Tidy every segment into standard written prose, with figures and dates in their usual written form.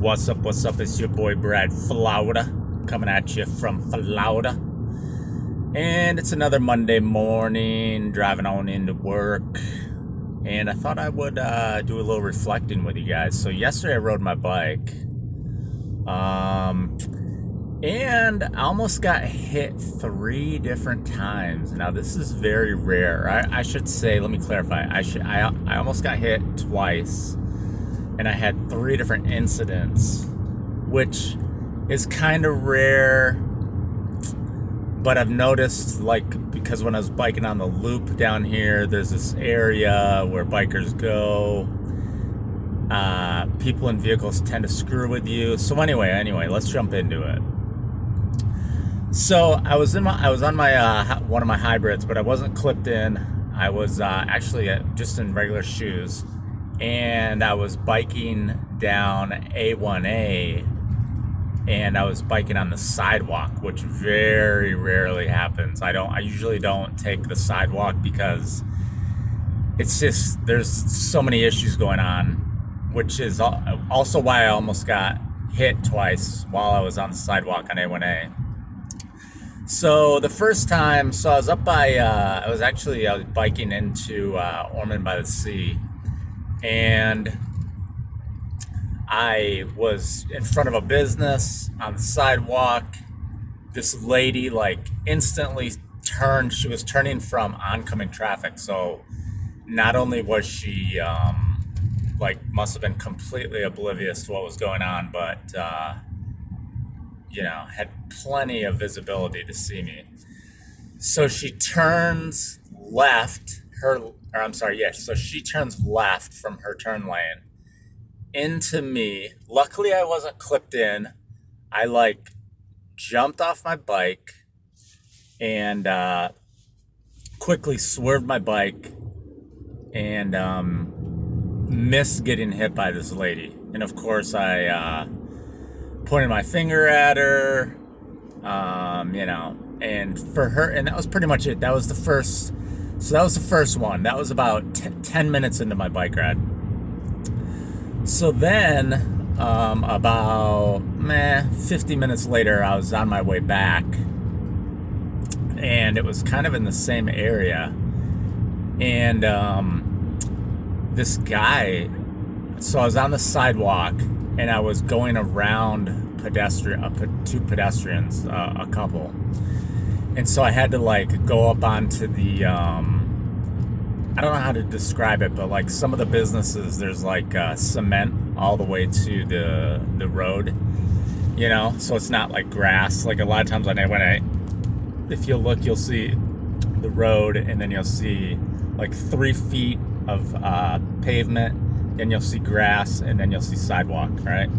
What's up? What's up? It's your boy Brad Flauda coming at you from Flauda. And it's another Monday morning, driving on into work. And I thought I would do a little reflecting with you guys. So yesterday I rode my bike. And I almost got hit 3 different times. Now this is very rare. I should say, let me clarify. I almost got hit twice. And I had 3 different incidents, which is kind of rare. But I've noticed, because when I was biking on the loop down here, there's this area where bikers go. People in vehicles tend to screw with you. So anyway, let's jump into it. So I was on my one of my hybrids, but I wasn't clipped in. I was actually just in regular shoes. And I was biking down A1A, and I was biking on the sidewalk, which very rarely happens. I usually don't take the sidewalk because it's just, there's so many issues going on, which is also why I almost got hit twice while I was on the sidewalk on A1A. So the first time, I was up by, I was biking into Ormond by the Sea. And I was in front of a business on the sidewalk. This lady instantly turned. She was turning from oncoming traffic. So not only was she must have been completely oblivious to what was going on, but had plenty of visibility to see me. So she turns left. So she turns left from her turn lane into me. Luckily, I wasn't clipped in. I jumped off my bike and quickly swerved my bike and missed getting hit by this lady. And of course, I pointed my finger at her, and for her, and that was pretty much it. That was the first. So that was the first one. That was about 10 minutes into my bike ride. So then, about 50 minutes later, I was on my way back. And it was kind of in the same area. And this guy, so I was on the sidewalk, and I was going around two pedestrians, a couple. And so I had to go up onto the, I don't know how to describe it, but some of the businesses, there's cement all the way to the road, so it's not like grass. A lot of times if you look, you'll see the road, and then you'll see 3 feet of pavement, then you'll see grass, and then you'll see sidewalk, right?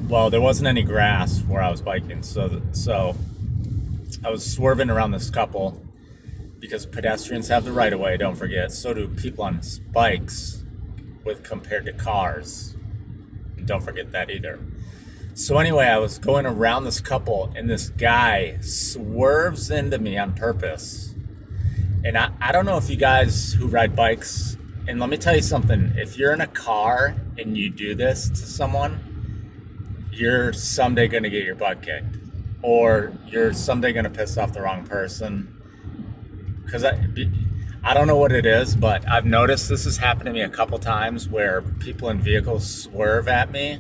Well, there wasn't any grass where I was biking, so I was swerving around this couple because pedestrians have the right of way, don't forget. So do people on bikes compared to cars. And don't forget that either. So anyway, I was going around this couple, and this guy swerves into me on purpose. And I don't know if you guys who ride bikes, and let me tell you something, if you're in a car and you do this to someone, you're someday going to get your butt kicked. Or you're someday going to piss off the wrong person. Because I don't know what it is, but I've noticed this has happened to me a couple times where people in vehicles swerve at me.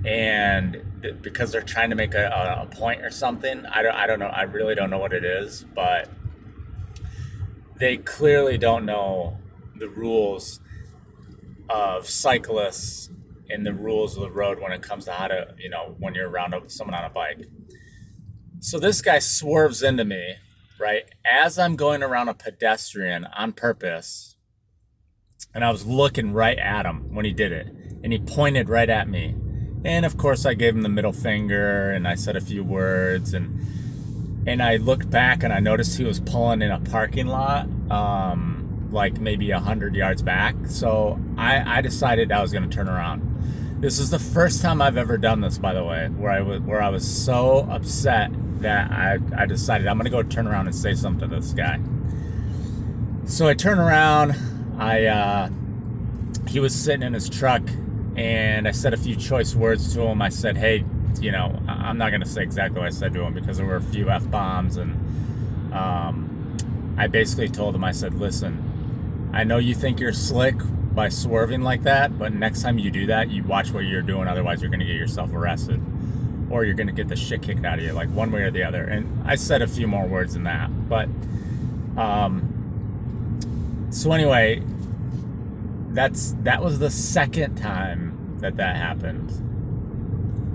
And because they're trying to make a point or something. I don't know. I really don't know what it is. But they clearly don't know the rules of cyclists and the rules of the road when it comes to how to, when you're around someone on a bike. So this guy swerves into me, right, as I'm going around a pedestrian on purpose. And I was looking right at him when he did it. And he pointed right at me. And of course, I gave him the middle finger, and I said a few words. And I looked back, and I noticed he was pulling in a parking lot, maybe 100 yards back. So I decided I was going to turn around. This is the first time I've ever done this, by the way, where I was so upset that I decided I'm going to go turn around and say something to this guy. So I turn around. He was sitting in his truck, and I said a few choice words to him. I said, hey, I'm not going to say exactly what I said to him because there were a few F-bombs, and I basically told him, I said, listen, I know you think you're slick by swerving like that, but next time you do that, you watch what you're doing, otherwise you're going to get yourself arrested, or you're going to get the shit kicked out of you, like one way or the other. And I said a few more words than that, but so anyway, that was the second time that happened,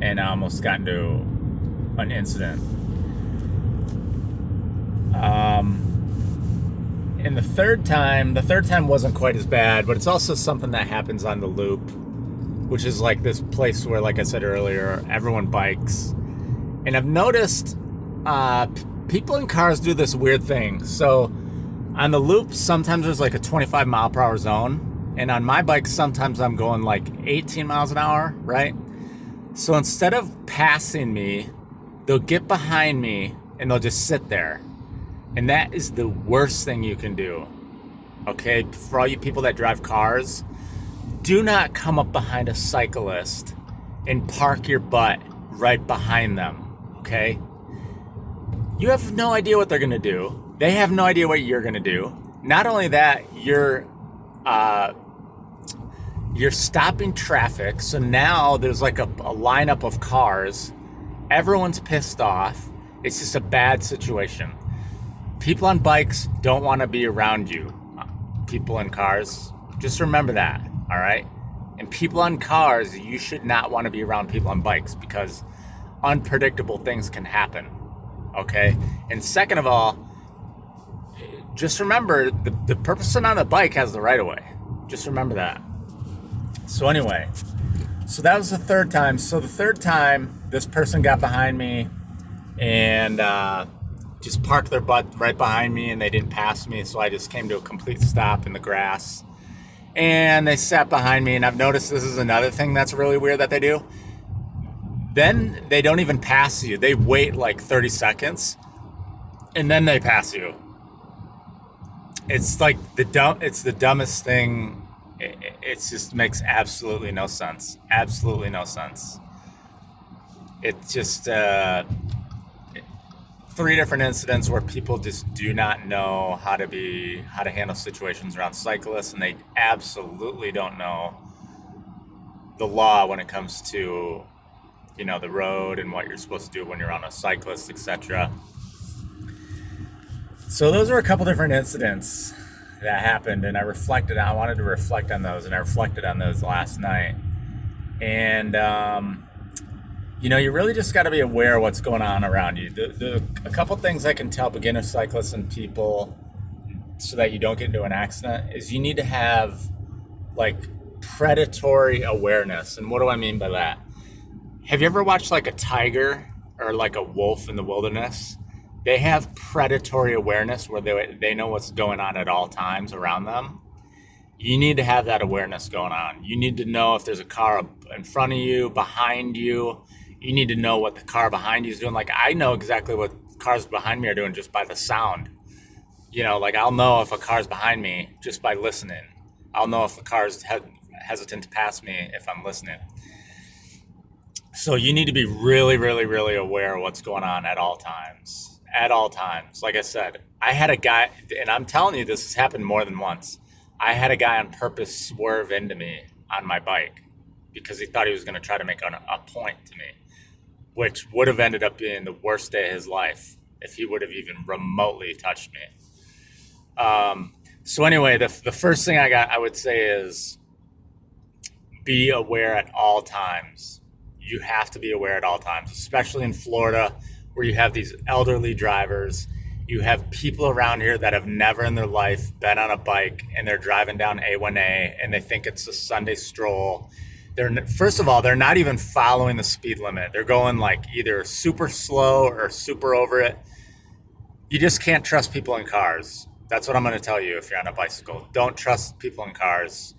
and I almost got into an incident. And the third time wasn't quite as bad, but it's also something that happens on the loop, which is like this place where, like I said earlier, everyone bikes. And I've noticed people in cars do this weird thing. So on the loop, sometimes there's like a 25 mile per hour zone. And on my bike, sometimes I'm going like 18 miles an hour, right? So instead of passing me, they'll get behind me and they'll just sit there. And that is the worst thing you can do. Okay, for all you people that drive cars, do not come up behind a cyclist and park your butt right behind them, okay? You have no idea what they're gonna do. They have no idea what you're gonna do. Not only that, you're stopping traffic, so now there's like a lineup of cars. Everyone's pissed off. It's just a bad situation. People on bikes don't want to be around you. People in cars, just remember that, all right? And people on cars, you should not want to be around people on bikes because unpredictable things can happen, okay? And second of all, just remember the person on the bike has the right of way. Just remember that. So anyway, so that was the third time. So the third time, this person got behind me and just parked their butt right behind me, and they didn't pass me, so I just came to a complete stop in the grass. And they sat behind me, and I've noticed this is another thing that's really weird that they do. Then they don't even pass you. They wait like 30 seconds, and then they pass you. It's like it's the dumbest thing. It just makes absolutely no sense. Absolutely no sense. It's just 3 different incidents where people just do not know how to handle situations around cyclists, and they absolutely don't know the law when it comes to the road and what you're supposed to do when you're on a cyclist, etc. So those are a couple different incidents that happened, and I wanted to reflect on those, and I reflected on those last night. And you really just got to be aware of what's going on around you. A couple things I can tell beginner cyclists and people so that you don't get into an accident is you need to have like predatory awareness. And what do I mean by that? Have you ever watched like a tiger or like a wolf in the wilderness? They have predatory awareness where they know what's going on at all times around them. You need to have that awareness going on. You need to know if there's a car in front of you, behind you. You need to know what the car behind you is doing. Like, I know exactly what cars behind me are doing just by the sound. Like I'll know if a car's behind me just by listening. I'll know if a car's hesitant to pass me if I'm listening. So you need to be really, really, really aware of what's going on at all times. At all times. Like I said, I had a guy, and I'm telling you, this has happened more than once. I had a guy on purpose swerve into me on my bike because he thought he was going to try to make a point to me, which would have ended up being the worst day of his life if he would have even remotely touched me. So anyway, the first thing I would say is be aware at all times. You have to be aware at all times, especially in Florida where you have these elderly drivers. You have people around here that have never in their life been on a bike, and they're driving down A1A and they think it's a Sunday stroll. First of all, they're not even following the speed limit. They're going like either super slow or super over it. You just can't trust people in cars. That's what I'm going to tell you if you're on a bicycle. Don't trust people in cars.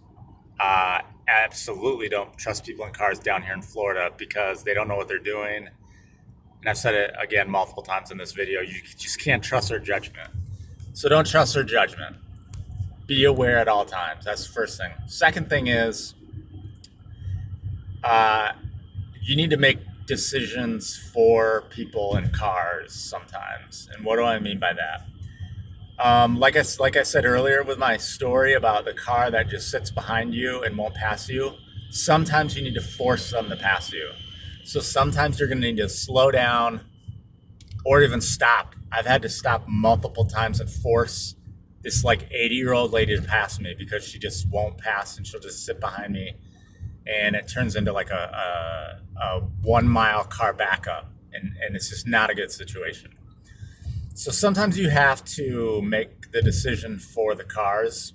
Absolutely don't trust people in cars down here in Florida because they don't know what they're doing. And I've said it again multiple times in this video. You just can't trust their judgment. So don't trust their judgment. Be aware at all times. That's the first thing. Second thing is, uh, you need to make decisions for people in cars sometimes. And what do I mean by that? Like I said earlier with my story about the car that just sits behind you and won't pass you, sometimes you need to force them to pass you. So sometimes you're going to need to slow down or even stop. I've had to stop multiple times and force this like 80-year-old lady to pass me because she just won't pass and she'll just sit behind me, and it turns into like a 1 mile car backup, and it's just not a good situation. So sometimes you have to make the decision for the cars.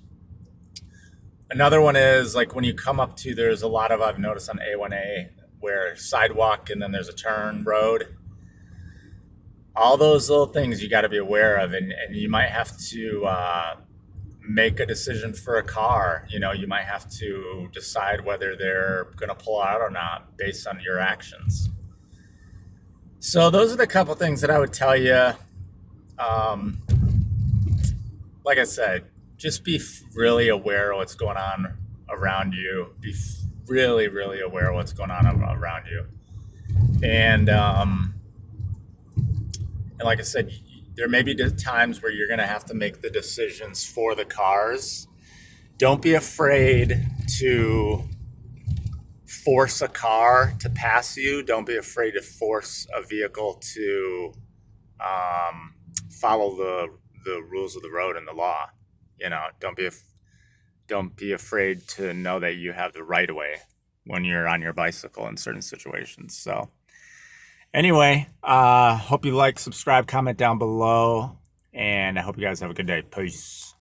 Another one is like when you come up to, there's a lot of, I've noticed on A1A where sidewalk and then there's a turn road. All those little things you got to be aware of, and you might have to make a decision for a car. You know, you might have to decide whether they're going to pull out or not based on your actions. So those are the couple things that I would tell you. Um, like I said, just be really aware of what's going on around you. Be really, really aware of what's going on around you. And and like I said, there may be times where you're going to have to make the decisions for the cars. Don't be afraid to force a car to pass you. Don't be afraid to force a vehicle to follow the rules of the road and the law. You know, don't be afraid to know that you have the right of way when you're on your bicycle in certain situations. So anyway, hope you like, subscribe, comment down below, and I hope you guys have a good day. Peace.